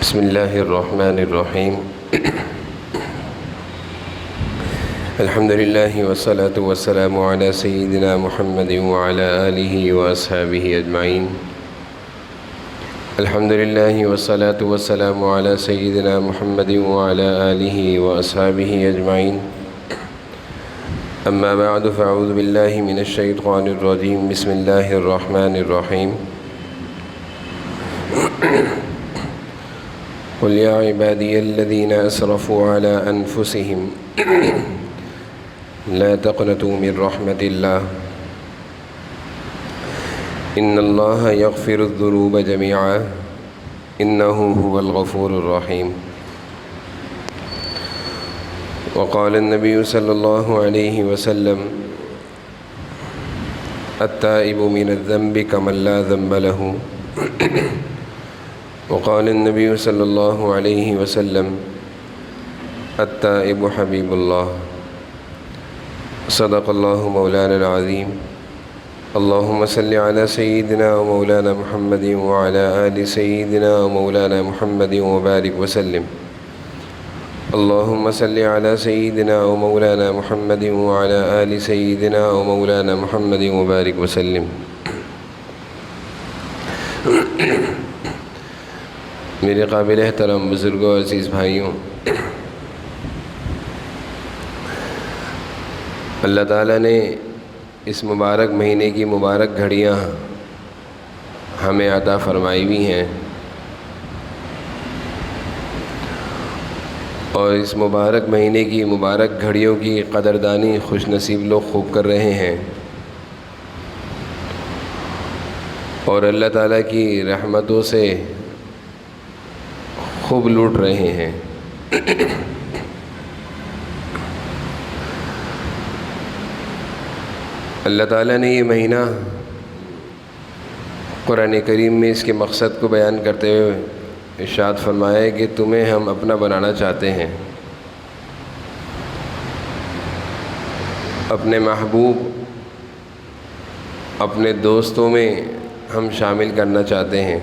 بسم اللہ الرحمن الرحیم الحمد للہ والصلاة والسلام علی سیدنا محمد وعلی آلہ واصحابہ اجمعین الحمد للہ والصلاة والسلام علی سیدنا محمد وعلی آلہ واصحابہ اجمعین اما بعد فاعوذ باللہ من الشیطان الرجیم بسم اللہ الرحمن الرحیم قل یا عبادی الذین اسرفوا علی انفسهم لا تقنطوا من رحمت اللہ ان اللہ یغفر الذنوب جميعا انہ هو الغفور الرحیم وقال النبی صلی اللہ علیہ وسلم التائب من الذنب كمن لا ذنب له وقال النبی صلی اللہ علیہ وسلم التائب حبیب اللہ صدق اللہ مولانا العظیم اللہم صلی علی سیدنا و مولانا محمد وعلی آل سیدنا و مولانا محمد وبارک وسلم اللہم صلی علی سیدنا و مولانا محمد وعلی آل سیدنا و مولانا محمد وبارک وسلم میرے قابل احترام بزرگوں عزیز بھائیوں، اللہ تعالیٰ نے اس مبارک مہینے کی مبارک گھڑیاں ہمیں عطا فرمائی ہوئی ہیں، اور اس مبارک مہینے کی مبارک گھڑیوں کی قدردانی خوش نصیب لوگ خوب کر رہے ہیں، اور اللہ تعالیٰ کی رحمتوں سے خوب لوٹ رہے ہیں۔ اللہ تعالیٰ نے یہ مہینہ قرآن کریم میں اس کے مقصد کو بیان کرتے ہوئے ارشاد فرمایا ہے کہ تمہیں ہم اپنا بنانا چاہتے ہیں، اپنے محبوب، اپنے دوستوں میں ہم شامل کرنا چاہتے ہیں۔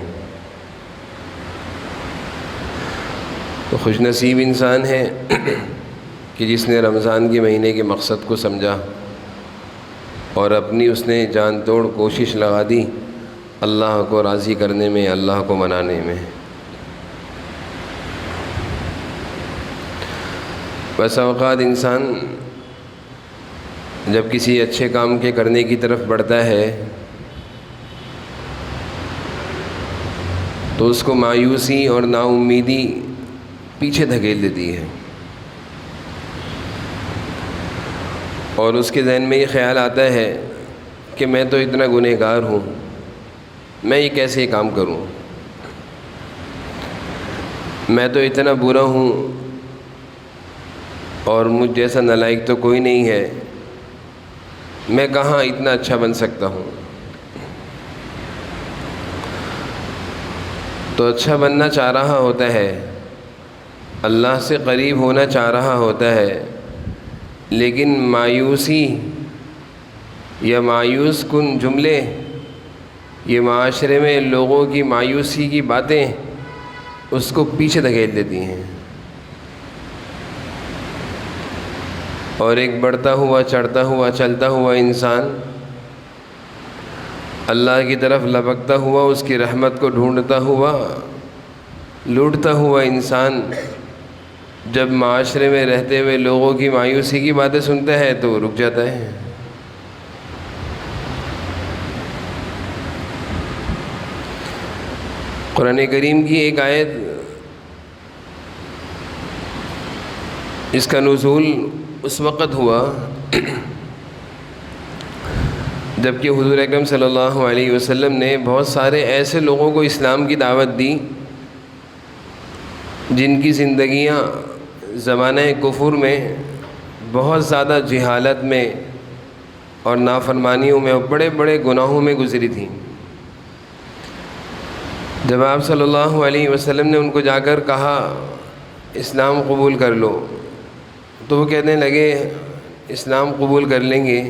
تو خوش نصیب انسان ہے کہ جس نے رمضان کے مہینے کے مقصد کو سمجھا اور اپنی اس نے جان توڑ کوشش لگا دی اللہ کو راضی کرنے میں، اللہ کو منانے میں۔ بس اوقات انسان جب کسی اچھے کام کے کرنے کی طرف بڑھتا ہے تو اس کو مایوسی اور نا امیدی پیچھے دھکیل دیتی ہے، اور اس کے ذہن میں یہ خیال آتا ہے کہ میں تو اتنا گنہگار ہوں، میں یہ کیسے کام کروں، میں تو اتنا برا ہوں اور مجھ جیسا نالائق تو کوئی نہیں ہے، میں کہاں اتنا اچھا بن سکتا ہوں۔ تو اچھا بننا چاہ رہا ہوتا ہے، اللہ سے قریب ہونا چاہ رہا ہوتا ہے، لیکن مایوسی یا مایوس کن جملے، یہ معاشرے میں لوگوں کی مایوسی کی باتیں اس کو پیچھے دھکیل دیتی ہیں، اور ایک بڑھتا ہوا چڑھتا ہوا چلتا ہوا انسان اللہ کی طرف لپکتا ہوا، اس کی رحمت کو ڈھونڈتا ہوا لوٹتا ہوا انسان جب معاشرے میں رہتے ہوئے لوگوں کی مایوسی کی باتیں سنتا ہے تو رک جاتا ہے۔ قرآن کریم کی ایک آیت، اس کا نزول اس وقت ہوا جب کہ حضور اکرم صلی اللہ علیہ وسلم نے بہت سارے ایسے لوگوں کو اسلام کی دعوت دی جن کی زندگیاں زمانہ کفر میں بہت زیادہ جہالت میں اور نافرمانیوں میں اور بڑے بڑے گناہوں میں گزری تھیں۔ جب آپ صلی اللہ علیہ وسلم نے ان کو جا کر کہا اسلام قبول کر لو، تو وہ کہنے لگے اسلام قبول کر لیں گے،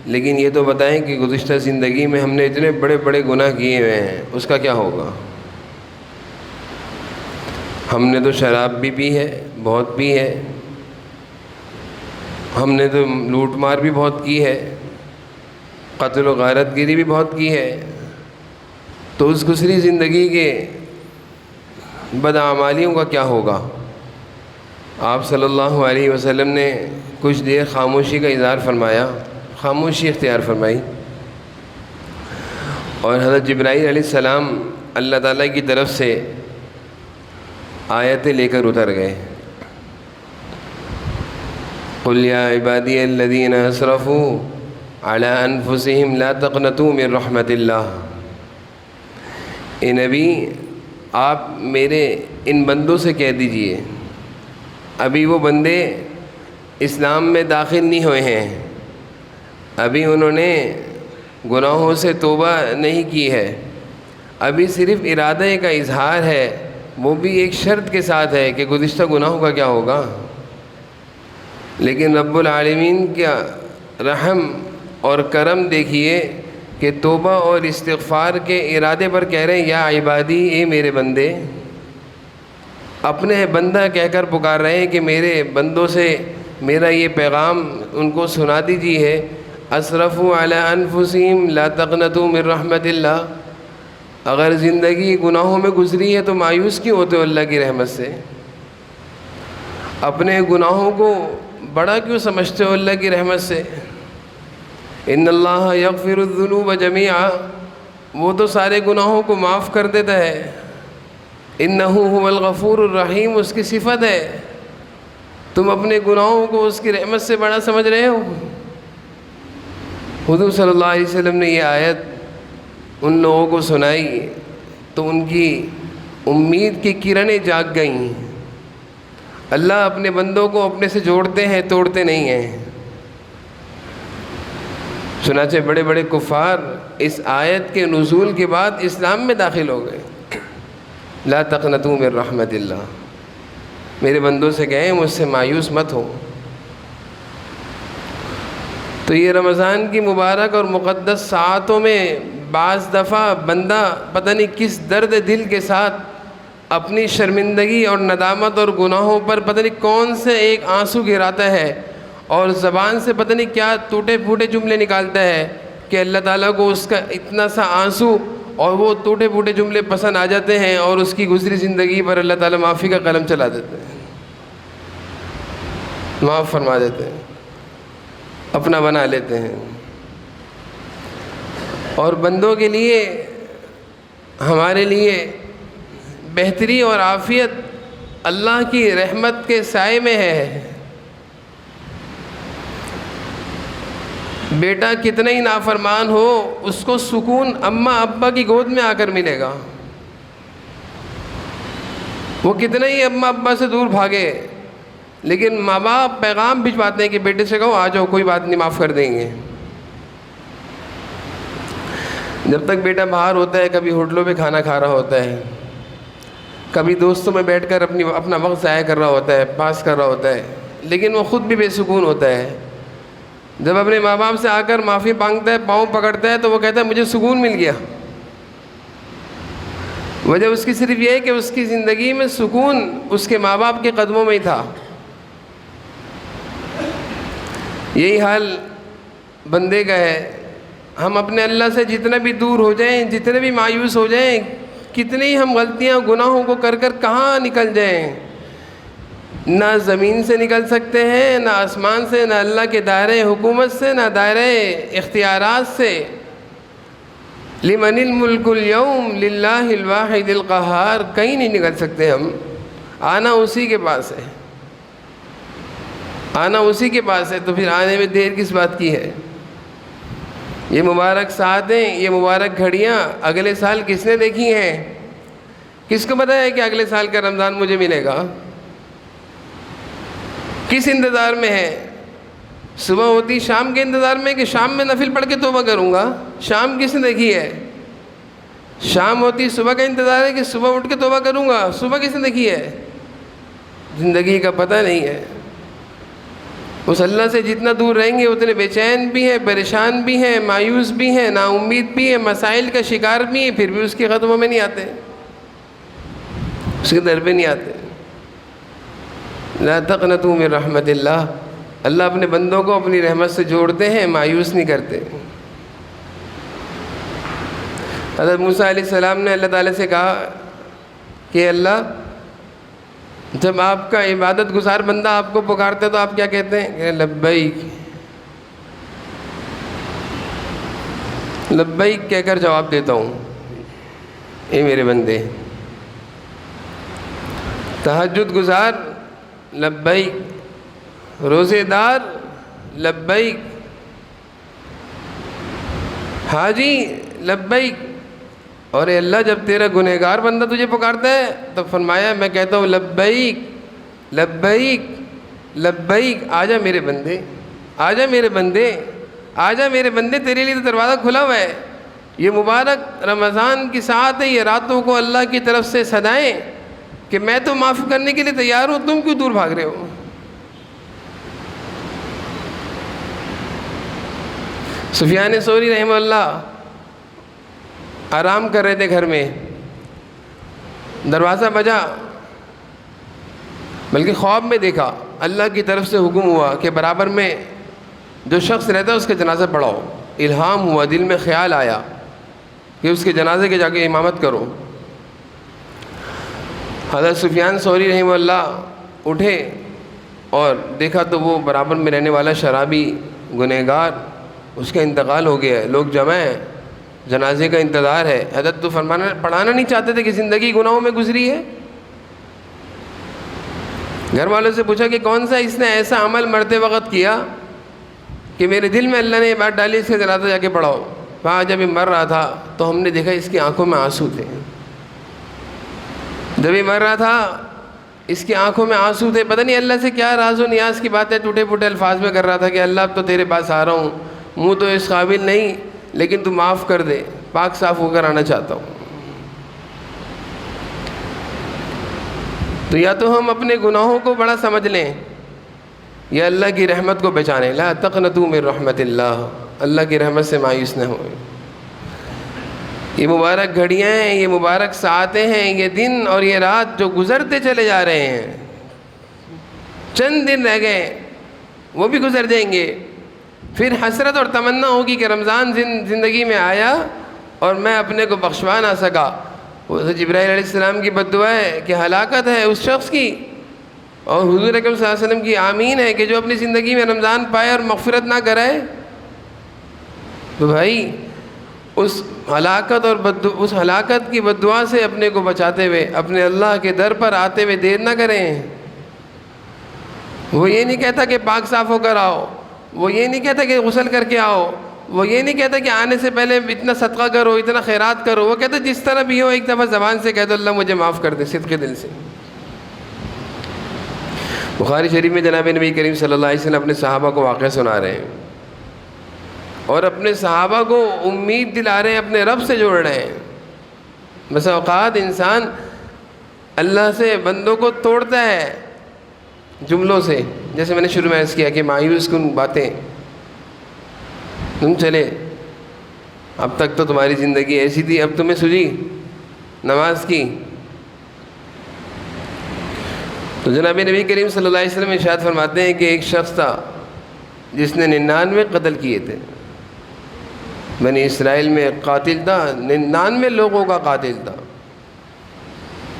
لیکن یہ تو بتائیں کہ گزشتہ زندگی میں ہم نے اتنے بڑے بڑے گناہ کیے ہوئے ہیں، اس کا کیا ہوگا؟ ہم نے تو شراب بھی پی ہے، بہت پی ہے، ہم نے تو لوٹ مار بھی بہت کی ہے، قتل و غارت گیری بھی بہت کی ہے، تو اس گزری زندگی کے بداعمالیوں کا کیا ہوگا؟ آپ صلی اللہ علیہ وسلم نے کچھ دیر خاموشی کا اظہار فرمایا، خاموشی اختیار فرمائی، اور حضرت جبرائیل علیہ السلام اللہ تعالیٰ کی طرف سے آیتیں لے کر اتر گئے۔ قل یا عبادی الذین اسرفوا علی انفسہم لا تقنطوا من رحمت اللہ۔ اے نبی، آپ میرے ان بندوں سے کہہ دیجئے، ابھی وہ بندے اسلام میں داخل نہیں ہوئے ہیں، ابھی انہوں نے گناہوں سے توبہ نہیں کی ہے، ابھی صرف ارادہ کا اظہار ہے، وہ بھی ایک شرط کے ساتھ ہے کہ گزشتہ گناہوں کا کیا ہوگا۔ لیکن رب العالمین کا رحم اور کرم دیکھیے کہ توبہ اور استغفار کے ارادے پر کہہ رہے ہیں یا عبادی، اے میرے بندے، اپنے بندہ کہہ کر پکار رہے ہیں کہ میرے بندوں سے میرا یہ پیغام ان کو سنا دیجیے، اسرفوا علی انفسہم لا تقنطوا من رحمت اللہ۔ اگر زندگی گناہوں میں گزری ہے تو مایوس کیوں ہوتے ہو اللہ کی رحمت سے؟ اپنے گناہوں کو بڑا کیوں سمجھتے ہو اللہ کی رحمت سے؟ ان اللہ یغفر الذنوب جمیعا، وہ تو سارے گناہوں کو معاف کر دیتا ہے۔ انہ هو الغفور الرحیم، اس کی صفت ہے، تم اپنے گناہوں کو اس کی رحمت سے بڑا سمجھ رہے ہو۔ حضور صلی اللہ علیہ وسلم نے یہ آیت ان لوگوں کو سنائی تو ان کی امید کی کرنیں جاگ گئیں۔ اللہ اپنے بندوں کو اپنے سے جوڑتے ہیں، توڑتے نہیں ہیں۔ چنانچہ بڑے بڑے کفار اس آیت کے نزول کے بعد اسلام میں داخل ہو گئے۔ لا تقنطوا من رحمت اللہ، میرے بندوں سے کہیں مجھ سے مایوس مت ہو۔ تو یہ رمضان کی مبارک اور مقدس ساعتوں میں بعض دفعہ بندہ پتہ نہیں کس درد دل کے ساتھ اپنی شرمندگی اور ندامت اور گناہوں پر پتہ نہیں کون سے ایک آنسو گراتا ہے، اور زبان سے پتہ نہیں کیا ٹوٹے پھوٹے جملے نکالتا ہے کہ اللہ تعالیٰ کو اس کا اتنا سا آنسو اور وہ ٹوٹے پھوٹے جملے پسند آ جاتے ہیں، اور اس کی گزری زندگی پر اللہ تعالیٰ معافی کا قلم چلا دیتے ہیں، معاف فرما دیتے ہیں، اپنا بنا لیتے ہیں۔ اور بندوں کے لیے، ہمارے لیے بہتری اور عافیت اللہ کی رحمت کے سائے میں ہے۔ بیٹا کتنا ہی نافرمان ہو، اس کو سکون اماں ابا کی گود میں آ کر ملے گا۔ وہ کتنا ہی اماں ابا سے دور بھاگے، لیکن ماں باپ پیغام بھجواتے ہیں کہ بیٹے سے کہو آ جاؤ، کوئی بات نہیں، معاف کر دیں گے۔ جب تک بیٹا باہر ہوتا ہے، کبھی ہوٹلوں پہ کھانا کھا رہا ہوتا ہے، کبھی دوستوں میں بیٹھ کر اپنا وقت ضائع کر رہا ہوتا ہے، پاس کر رہا ہوتا ہے، لیکن وہ خود بھی بے سکون ہوتا ہے۔ جب اپنے ماں باپ سے آ کر معافی مانگتا ہے، پاؤں پکڑتا ہے، تو وہ کہتا ہے مجھے سکون مل گیا۔ وجہ اس کی صرف یہ ہے کہ اس کی زندگی میں سکون اس کے ماں باپ کے قدموں میں ہی تھا۔ یہی حال بندے کا ہے۔ ہم اپنے اللہ سے جتنا بھی دور ہو جائیں، جتنے بھی مایوس ہو جائیں، کتنی ہی ہم غلطیاں گناہوں کو کر کر کہاں نکل جائیں، نہ زمین سے نکل سکتے ہیں، نہ آسمان سے، نہ اللہ کے دائرۂ حکومت سے، نہ دائرۂ اختیارات سے۔ لمن الملک اليوم للہ الواحد القہار، کہیں نہیں نکل سکتے ہم، آنا اسی کے پاس ہے، آنا اسی کے پاس ہے، تو پھر آنے میں دیر کس بات کی ہے؟ یہ مبارک ساعتیں، یہ مبارک گھڑیاں اگلے سال کس نے دیکھی ہیں؟ کس کو پتہ ہے کہ اگلے سال کا رمضان مجھے ملے گا؟ کس انتظار میں ہے؟ صبح ہوتی شام کے انتظار میں کہ شام میں نفل پڑھ کے توبہ کروں گا؟ شام کس نے دیکھی ہے؟ شام ہوتی صبح کا انتظار ہے کہ صبح اٹھ کے توبہ کروں گا؟ صبح کس نے دیکھی ہے؟ زندگی کا پتہ نہیں ہے۔ اس اللہ سے جتنا دور رہیں گے اتنے بے چین بھی ہیں، پریشان بھی ہیں، مایوس بھی ہیں، نا امید بھی ہیں، مسائل کا شکار بھی ہیں، پھر بھی اس کے قدموں میں نہیں آتے، اس کے در پہ نہیں آتے۔ لا تقنطوا من رحمت اللہ، اللہ اپنے بندوں کو اپنی رحمت سے جوڑتے ہیں، مایوس نہیں کرتے۔ حضرت موسیٰ علیہ السلام نے اللہ تعالیٰ سے کہا کہ اللہ، جب آپ کا عبادت گزار بندہ آپ کو پکارتا ہے تو آپ کیا کہتے ہیں؟ کہ لبیک، لبیک کہہ کر جواب دیتا ہوں، اے میرے بندے۔ تہجد گزار لبیک، روزے دار لبیک، حاجی لبیک۔ اور اے اللہ، جب تیرا گنہگار بندہ تجھے پکارتا ہے تو فرمایا میں کہتا ہوں لبیک لبیک لبیک، آجا میرے بندے، آجا میرے بندے، آجا میرے بندے، تیرے لیے تو دروازہ کھلا ہوا ہے۔ یہ مبارک رمضان کی ساعت ہے، یہ راتوں کو اللہ کی طرف سے صدائیں کہ میں تو معاف کرنے کے لیے تیار ہوں، تم کیوں دور بھاگ رہے ہو؟ سفیان ثوری رحمہ اللہ آرام کر رہے تھے گھر میں، دروازہ بجا، بلکہ خواب میں دیکھا، اللہ کی طرف سے حکم ہوا کہ برابر میں جو شخص رہتا ہے اس کے جنازہ پڑھاؤ۔ الہام ہوا، دل میں خیال آیا کہ اس کے جنازے کے جا کے امامت کرو۔ حضرت سفیان ثوری رحمہ اللہ اٹھے اور دیکھا تو وہ برابر میں رہنے والا شرابی گنہگار، اس کا انتقال ہو گیا ہے، لوگ جمع ہیں، جنازے کا انتظار ہے۔ حضرت تو پڑھانا نہیں چاہتے تھے کہ زندگی گناہوں میں گزری ہے۔ گھر والوں سے پوچھا کہ کون سا اس نے ایسا عمل مرتے وقت کیا کہ میرے دل میں اللہ نے یہ بات ڈالی اس کے جنازہ جا کے پڑھاؤ۔ وہاں جب یہ مر رہا تھا تو ہم نے دیکھا اس کی آنکھوں میں آنسو تھے، جب یہ مر رہا تھا اس کی آنکھوں میں آنسو تھے۔ پتہ نہیں اللہ سے کیا راز و نیاز کی باتیں ٹوٹے پھوٹے الفاظ میں کر رہا تھا کہ اللہ اب تو تیرے پاس آ رہا ہوں، منہ تو اس قابل نہیں لیکن تو معاف کر دے، پاک صاف ہو کر آنا چاہتا ہوں۔ تو یا تو ہم اپنے گناہوں کو بڑا سمجھ لیں یا اللہ کی رحمت کو پہچانیں۔ لا تقنطوا من رحمت اللہ، اللہ کی رحمت سے مایوس نہ ہوئے۔ یہ مبارک گھڑیاں ہیں، یہ مبارک ساعتیں ہیں، یہ دن اور یہ رات جو گزرتے چلے جا رہے ہیں، چند دن رہ گئے وہ بھی گزر جائیں گے۔ پھر حسرت اور تمنا ہوگی کہ رمضان زندگی میں آیا اور میں اپنے کو بخشوا نہ سکا۔ وہ جبرائیل علیہ السلام کی بد دعا ہے کہ ہلاکت ہے اس شخص کی، اور حضور اکرم صلی اللہ علیہ وسلم کی آمین ہے کہ جو اپنی زندگی میں رمضان پائے اور مغفرت نہ کرائے۔ تو بھائی اس ہلاکت اور اس ہلاکت کی بد دعا سے اپنے کو بچاتے ہوئے اپنے اللہ کے در پر آتے ہوئے دیر نہ کریں۔ وہ یہ نہیں کہتا کہ پاک صاف ہو کر آؤ، وہ یہ نہیں کہتا کہ غسل کر کے آؤ، وہ یہ نہیں کہتا کہ آنے سے پہلے اتنا صدقہ کرو، اتنا خیرات کرو۔ وہ کہتا جس طرح بھی ہو ایک دفعہ زبان سے کہہ دو اللہ مجھے معاف کر دے، صدق دل سے۔ بخاری شریف میں جناب نبی کریم صلی اللہ علیہ وسلم اپنے صحابہ کو واقعہ سنا رہے ہیں اور اپنے صحابہ کو امید دلا رہے ہیں، اپنے رب سے جوڑ رہے ہیں۔ بس اوقات انسان اللہ سے بندوں کو توڑتا ہے جملوں سے، جیسے میں نے شروع میں عرض کیا کہ مایوس کن باتیں، تم چلے اب تک تو تمہاری زندگی ایسی تھی، اب تمہیں سوجی نماز کی۔ تو جناب نبی کریم صلی اللہ علیہ وسلم ارشاد فرماتے ہیں کہ ایک شخص تھا جس نے 99 قتل کیے تھے، بنی اسرائیل میں ایک قاتل تھا، 99 لوگوں کا قاتل تھا۔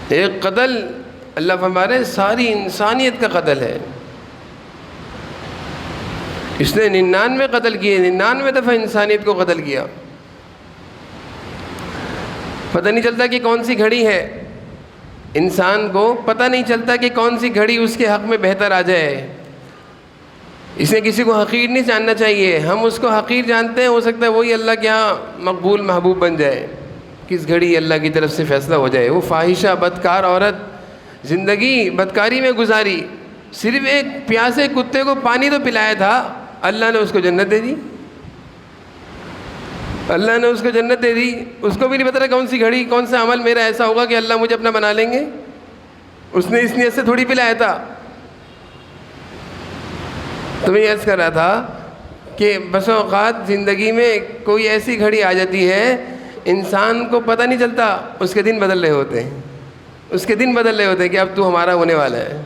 ایک قتل اللہ فرما رہے ہیں ساری انسانیت کا قتل ہے۔ اس نے 99 قتل کیے، 99 دفعہ انسانیت کو قتل کیا۔ پتہ نہیں چلتا کہ کون سی گھڑی ہے، انسان کو پتہ نہیں چلتا کہ کون سی گھڑی اس کے حق میں بہتر آ جائے۔ اس نے کسی کو حقیر نہیں جاننا چاہیے، ہم اس کو حقیر جانتے ہیں، ہو سکتا ہے وہی اللہ کے ہاں مقبول محبوب بن جائے، کس گھڑی اللہ کی طرف سے فیصلہ ہو جائے۔ وہ فاحشہ بدکار عورت زندگی بدکاری میں گزاری، صرف ایک پیاسے کتے کو پانی تو پلایا تھا، اللہ نے اس کو جنت دے دی، اللہ نے اس کو جنت دے دی۔ اس کو بھی نہیں پتا کون سی گھڑی کون سا عمل میرا ایسا ہوگا کہ اللہ مجھے اپنا بنا لیں گے، اس نے اس نیت سے تھوڑی پلایا تھا۔ تو میں یہ عرض کر رہا تھا کہ بس اوقات زندگی میں کوئی ایسی گھڑی آ جاتی ہے انسان کو پتہ نہیں چلتا، اس کے دن بدل رہے ہوتے ہیں، اس کے دن بدل رہے ہوتے ہیں کہ اب تو ہمارا ہونے والا ہے۔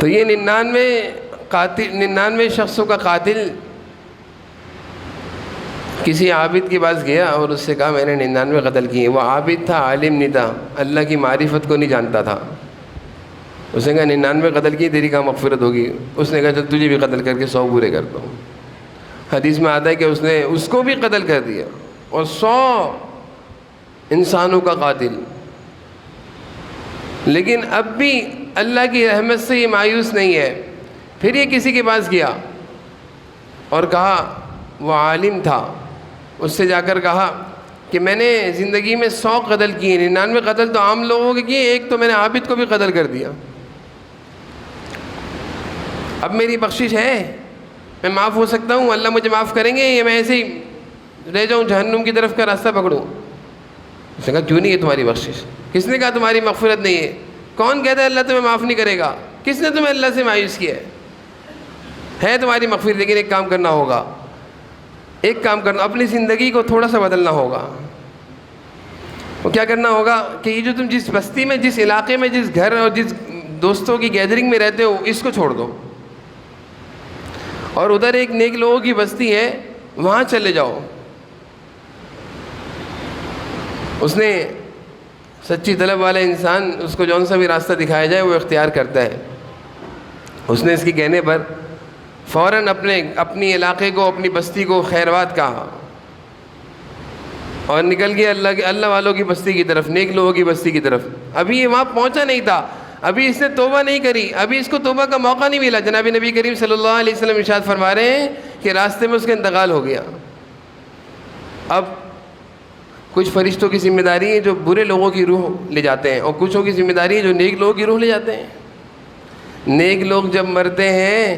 تو یہ 99 شخصوں کا قاتل کسی عابد کے پاس گیا اور اس سے کہا میں نے 99 قتل کیے. وہ عابد تھا، عالم نہیں تھا، اللہ کی معرفت کو نہیں جانتا تھا. اس نے کہا 99 قتل کیے، تیری کہاں مغفرت ہوگی؟ اس نے کہا چل تجھے بھی قتل کر کے 100 پورے کرتا ہوں. حدیث میں آتا ہے کہ اس نے اس کو بھی قتل کر دیا اور 100 انسانوں کا قاتل. لیکن اب بھی اللہ کی رحمت سے یہ مایوس نہیں ہے. پھر یہ کسی کے پاس گیا اور کہا، وہ عالم تھا، اس سے جا کر کہا کہ میں نے زندگی میں 100 قتل کیے، 99 قتل تو عام لوگوں کے کیے، ایک تو میں نے عابد کو بھی قتل کر دیا. اب میری بخشش ہے، میں معاف ہو سکتا ہوں، اللہ مجھے معاف کریں گے، یا میں ایسے ہی رہ جاؤں، جہنم کی طرف کا راستہ پکڑوں؟ اس نے کہا کیوں نہیں ہے تمہاری بخشش؟ کس نے کہا تمہاری مغفرت نہیں ہے؟ کون کہتا ہے اللہ تمہیں معاف نہیں کرے گا؟ کس نے تمہیں اللہ سے مایوس کیا ہے تمہاری مغفرت. لیکن ایک کام کرنا ہوگا، اپنی زندگی کو تھوڑا سا بدلنا ہوگا. وہ کیا کرنا ہوگا کہ یہ جو تم جس بستی میں، جس علاقے میں، جس گھر اور جس دوستوں کی گیدرنگ میں رہتے ہو، اس کو چھوڑ دو اور ادھر ایک نیک لوگوں کی بستی ہے، وہاں چلے جاؤ. اس نے سچی طلب والا انسان، اس کو جون سا بھی راستہ دکھایا جائے وہ اختیار کرتا ہے. اس نے اس کے کہنے پر فوراً اپنی علاقے کو، اپنی بستی کو خیروات کہا اور نکل گیا اللہ والوں کی بستی کی طرف، نیک لوگوں کی بستی کی طرف. ابھی یہ وہاں پہنچا نہیں تھا، ابھی اس نے توبہ نہیں کری، ابھی اس کو توبہ کا موقع نہیں ملا. جناب نبی کریم صلی اللہ علیہ وسلم ارشاد فرما رہے ہیں کہ راستے میں اس کا انتقال ہو گیا. اب کچھ فرشتوں کی ذمہ داری ہے جو برے لوگوں کی روح لے جاتے ہیں، اور کچھوں کی ذمہ داری ہے جو نیک لوگوں کی روح لے جاتے ہیں. نیک لوگ جب مرتے ہیں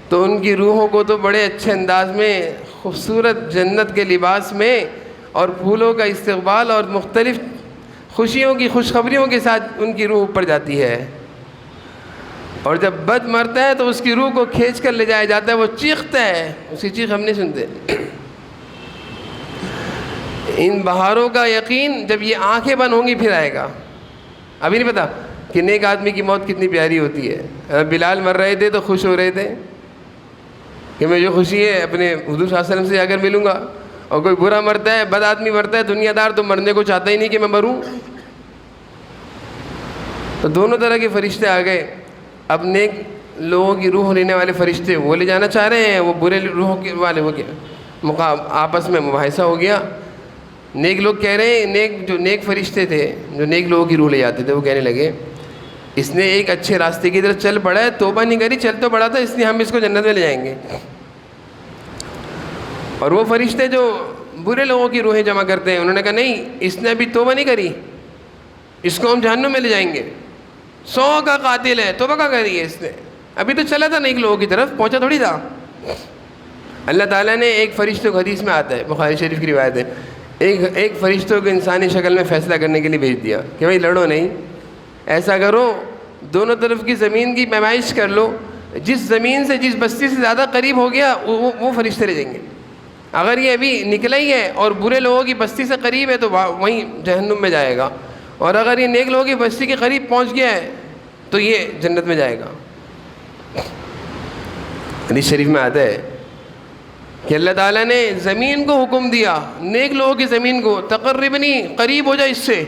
تو ان کی روحوں کو تو بڑے اچھے انداز میں، خوبصورت جنت کے لباس میں اور پھولوں کا استقبال اور مختلف خوشیوں کی خوشخبریوں کے ساتھ ان کی روح اوپر جاتی ہے. اور جب بد مرتا ہے تو اس کی روح کو کھینچ کر لے جایا جاتا ہے، وہ چیختا ہے، اس کی چیخ ہم نہیں سنتے. ان بہاروں کا یقین جب یہ آنکھیں بند ہوں گی پھر آئے گا. ابھی نہیں پتا کہ نیک آدمی کی موت کتنی پیاری ہوتی ہے. بلال مر رہے تھے تو خوش ہو رہے تھے کہ میں جو خوشی ہے اپنے حضور صلی اللہ علیہ وسلم سے جا کر ملوں گا. اور کوئی برا مرتا ہے، بد آدمی مرتا ہے، دنیا دار، تو مرنے کو چاہتا ہی نہیں کہ میں مروں. تو دونوں طرح کے فرشتے آ گئے. اب نیک لوگوں کی روح لینے والے فرشتے وہ لے جانا چاہ رہے ہیں، وہ برے روحوں کے والے ہو گیا، آپس میں مباحثہ ہو گیا. نیک لوگ کہہ رہے ہیں، جو نیک فرشتے تھے جو نیک لوگوں کی روح لے جاتے تھے، وہ کہنے لگے اس نے ایک اچھے راستے کی طرف چل پڑا ہے، توبہ نہیں کری، چل تو پڑا تھا، اس لیے ہم اس کو جنت میں لے جائیں گے. اور وہ فرشتے جو برے لوگوں کی روحیں جمع کرتے ہیں، انہوں نے کہا نہیں، اس نے ابھی توبہ نہیں کری، اس کو ہم جہنم میں لے جائیں گے. 100 کا قاتل ہے، توبہ کا کری ہے اس نے، ابھی تو چلا تھا نیک لوگوں کی طرف، پہنچا تھوڑی تھا. اللہ تعالیٰ نے ایک فرشتے کو، حدیث میں آتا ہے، بخاری شریف کی روایت ہے، ایک فرشتوں کو انسانی شکل میں فیصلہ کرنے کے لیے بھیج دیا کہ بھائی لڑو نہیں، ایسا کرو دونوں طرف کی زمین کی پیمائش کر لو، جس زمین سے، جس بستی سے زیادہ قریب ہو گیا وہ فرشتے لے جائیں گے. اگر یہ ابھی نکلا ہی ہے اور برے لوگوں کی بستی سے قریب ہے تو وہیں جہنم میں جائے گا، اور اگر یہ نیک لوگوں کی بستی کے قریب پہنچ گیا ہے تو یہ جنت میں جائے گا. حدیث شریف میں آتا ہے کہ اللہ تعالیٰ نے زمین کو حکم دیا، نیک لوگوں کی زمین کو، تقربنی، قریب ہو جائے اس سے.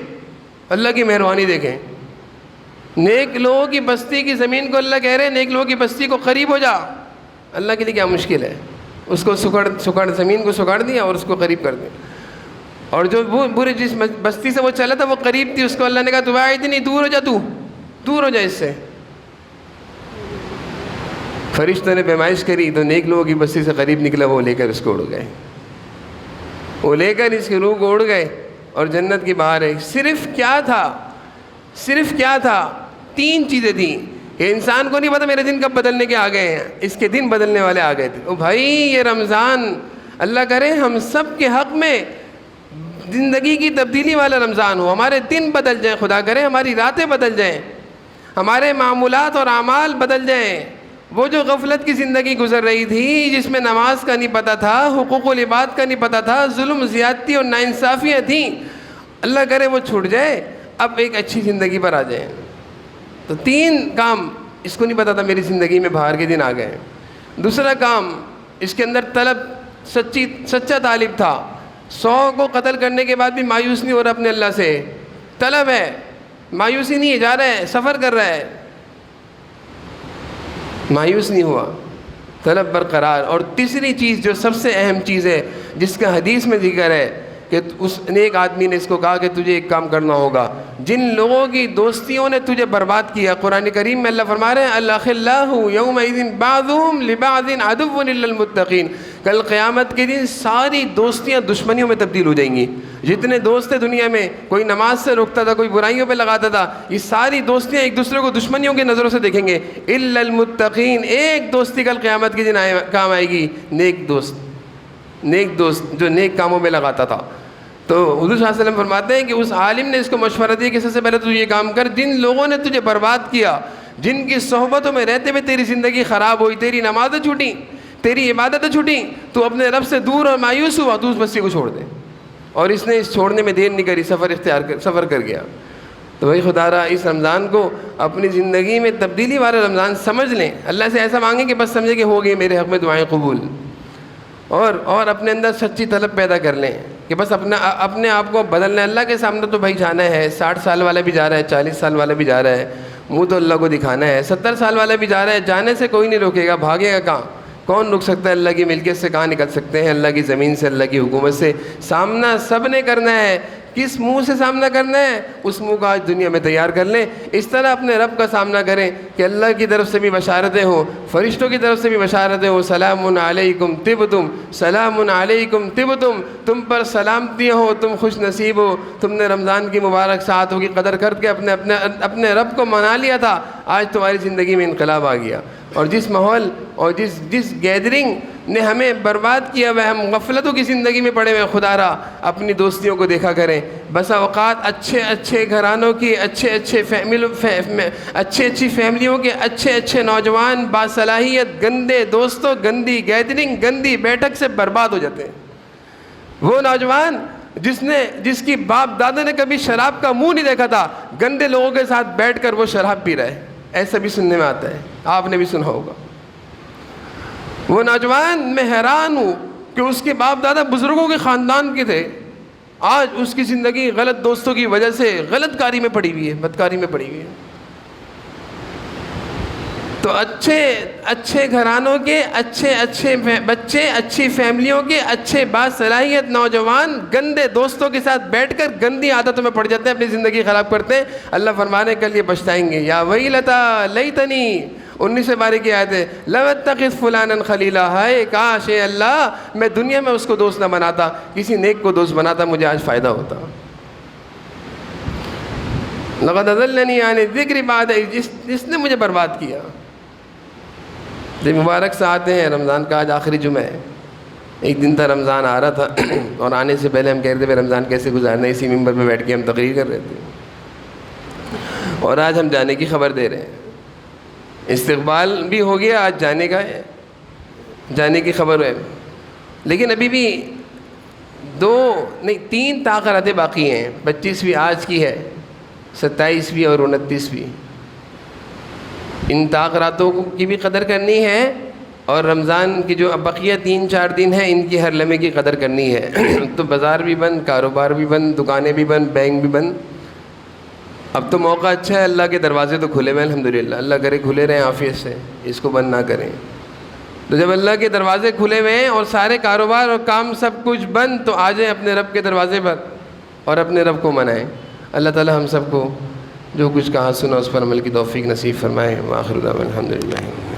اللہ کی مہربانی دیکھیں، نیک لوگوں کی بستی کی زمین کو اللہ کہہ رہے ہیں نیک لوگوں کی بستی کو قریب ہو جا. اللہ کے لیے کیا مشکل ہے؟ اس کو زمین کو سکاڑ دیا اور اس کو قریب کر دیا. اور جو برے جس بستی سے وہ چلا تھا وہ قریب تھی، اس کو اللہ نے کہا تو اتنی دور ہو جا، تو دور ہو جائے اس سے. فرشتوں نے پیمائش کری تو نیک لوگوں کی بستی سے قریب نکلا، وہ لے کر اس کو اڑ گئے، وہ لے کر اس کی روح کو اڑ گئے اور جنت کی باہر ہے. صرف کیا تھا 3 چیزیں تھیں کہ انسان کو نہیں پتا میرے دن کب بدلنے کے آ گئے ہیں، اس کے دن بدلنے والے آ گئے تھے. او بھائی یہ رمضان، اللہ کرے ہم سب کے حق میں زندگی کی تبدیلی والا رمضان ہو، ہمارے دن بدل جائیں، خدا کرے ہماری راتیں بدل جائیں، ہمارے معمولات اور اعمال بدل جائیں. وہ جو غفلت کی زندگی گزر رہی تھی، جس میں نماز کا نہیں پتہ تھا، حقوق العباد کا نہیں پتہ تھا، ظلم، زیادتی اور ناانصافیاں تھیں، اللہ کرے وہ چھوٹ جائے، اب ایک اچھی زندگی پر آ جائیں. تو 3 کام اس کو نہیں پتا تھا میری زندگی میں باہر کے دن آ گئے. دوسرا کام اس کے اندر طلب، سچا طالب تھا. 100 کو قتل کرنے کے بعد بھی مایوس نہیں ہو رہا اپنے اللہ سے. طلب ہے، مایوسی نہیں ہے، جا رہا ہے، سفر کر رہا ہے، مایوس نہیں ہوا، طلب برقرار. اور تیسری چیز جو سب سے اہم چیز ہے جس کا حدیث میں ذکر ہے کہ اس نیک آدمی نے اس کو کہا کہ تجھے ایک کام کرنا ہوگا. جن لوگوں کی دوستیوں نے تجھے برباد کیا، قرآن کریم میں اللہ فرما رہے ہیں الاخلاء یومئذ بعضهم لبعض عدو الا المتقین. کل قیامت کے دن ساری دوستیاں دشمنیوں میں تبدیل ہو جائیں گی. جتنے دوست تھے دنیا میں، کوئی نماز سے روکتا تھا، کوئی برائیوں پہ لگاتا تھا، یہ ساری دوستیاں ایک دوسرے کو دشمنیوں کی نظروں سے دیکھیں گے. الا المتقین، ایک دوستی کل قیامت کے دن کام آئے گی، نیک دوست. نیک دوست جو نیک کاموں میں لگاتا تھا. تو حضور صلی اللہ علیہ وسلم فرماتے ہیں کہ اس عالم نے اس کو مشورہ دیا کہ سب سے پہلے تو یہ کام کر، جن لوگوں نے تجھے برباد کیا، جن کی صحبتوں میں رہتے ہوئے تیری زندگی خراب ہوئی، تیری نمازیں چھوٹیں، تیری عبادتیں چھوٹیں، تو اپنے رب سے دور اور مایوس ہوا، تو اس بستی کو چھوڑ دے. اور اس نے اس چھوڑنے میں دیر نہیں کری، سفر کر گیا. تو بھائی خدا را اس رمضان کو اپنی زندگی میں تبدیلی والا رمضان سمجھ لیں. اللہ سے ایسا مانگیں کہ بس سمجھے کہ ہو گئی میرے حق میں دعائیں قبول. اور اپنے اندر سچی طلب پیدا کر لیں کہ بس اپنے آپ کو بدلنا ہے. اللہ کے سامنے تو بھائی جانا ہے. 60 سال والا بھی جا رہا ہے، 40 سال والا بھی جا رہا ہے، منہ تو اللہ کو دکھانا ہے. 70 سال والا بھی جا رہا ہے، جانے سے کوئی نہیں روکے گا. بھاگے گا کہاں؟ کون رک سکتا ہے؟ اللہ کی ملکیت سے کہاں نکل سکتے ہیں؟ اللہ کی زمین سے، اللہ کی حکومت سے. سامنا سب نے کرنا ہے. کس منہ سے سامنا کرنا ہے؟ اس منہ کا آج دنیا میں تیار کر لیں. اس طرح اپنے رب کا سامنا کریں کہ اللہ کی طرف سے بھی بشارتیں ہوں، فرشتوں کی طرف سے بھی بشارتیں ہوں. سلام علیکم طبتم، سلام علیکم طبتم، تم پر سلامتیاں ہو، تم خوش نصیب ہو، تم نے رمضان کی مبارک ساعتوں کی قدر کر کے اپنے رب کو منا لیا تھا. آج تمہاری زندگی میں انقلاب آ گیا. اور جس ماحول اور جس گیدرنگ نے ہمیں برباد کیا ہوا ہے، ہم غفلتوں کی زندگی میں پڑے ہوئے. خدا را اپنی دوستیوں کو دیکھا کریں. بسا اوقات اچھے گھرانوں کی، اچھی فیملیوں کے اچھے نوجوان باصلاحیت گندے دوستوں، گندی گیدرنگ، گندی بیٹھک سے برباد ہو جاتے ہیں. وہ نوجوان جس کی باپ دادا نے کبھی شراب کا منہ نہیں دیکھا تھا، گندے لوگوں کے ساتھ بیٹھ کر وہ شراب پی رہا ہے. ایسا بھی سننے میں آتا ہے، آپ نے بھی سنا ہوگا. وہ نوجوان، میں حیران ہوں کہ اس کے باپ دادا بزرگوں کے خاندان کے تھے، آج اس کی زندگی غلط دوستوں کی وجہ سے غلط کاری میں پڑی ہوئی ہے، بدکاری میں پڑی ہوئی ہے. تو اچھے گھرانوں کے اچھے بچے، اچھی فیملیوں کے اچھے باصلاحیت نوجوان گندے دوستوں کے ساتھ بیٹھ کر گندی عادتوں میں پڑ جاتے ہیں، اپنی زندگی خراب کرتے ہیں. اللہ فرمانے کل یہ پچھتائیں گے. یا ویلتا لیتنی، 19 بارے کی آیت ہے، لو اتخذ فلانا خلیلا، ہائے کاش اے اللہ میں دنیا میں اس کو دوست نہ بناتا، کسی نیک کو دوست بناتا، مجھے آج فائدہ ہوتا. لقد اضلنی عن الذکر بعد جس نے مجھے برباد کیا. یہ مبارک سے آتے ہیں. رمضان کا آج آخری جمعہ ہے. ایک دن تھا رمضان آ رہا تھا اور آنے سے پہلے ہم کہہ رہے تھے رمضان کیسے گزارنا ہے، اسی ممبر پہ بیٹھ کے ہم تقریر کر رہے تھے. اور آج ہم جانے کی خبر دے رہے ہیں. استقبال بھی ہو گیا، آج جانے کی خبر ہے. لیکن ابھی بھی 3 تاخیراتیں باقی ہیں. 25ویں آج کی ہے، 27ویں اور 29ویں. ان تاخیراتوں کی بھی قدر کرنی ہے، اور رمضان کی جو بقیہ 3-4 دن ہیں ان کی ہر لمحے کی قدر کرنی ہے. تو بازار بھی بند، کاروبار بھی بند، دکانیں بھی بند، بینک بھی بند. اب تو موقع اچھا ہے، اللہ کے دروازے تو کھلے ہوئے الحمدللہ. اللہ کرے کھلے رہیں عافیت سے، اس کو بند نہ کریں. تو جب اللہ کے دروازے کھلے ہوئے ہیں اور سارے کاروبار اور کام سب کچھ بند، تو آ جائیں اپنے رب کے دروازے پر اور اپنے رب کو منائیں. اللہ تعالی ہم سب کو جو کچھ کہا سنا اس پر عمل کی توفیق نصیب فرمائے. وآخر دعوانا الحمدللہ.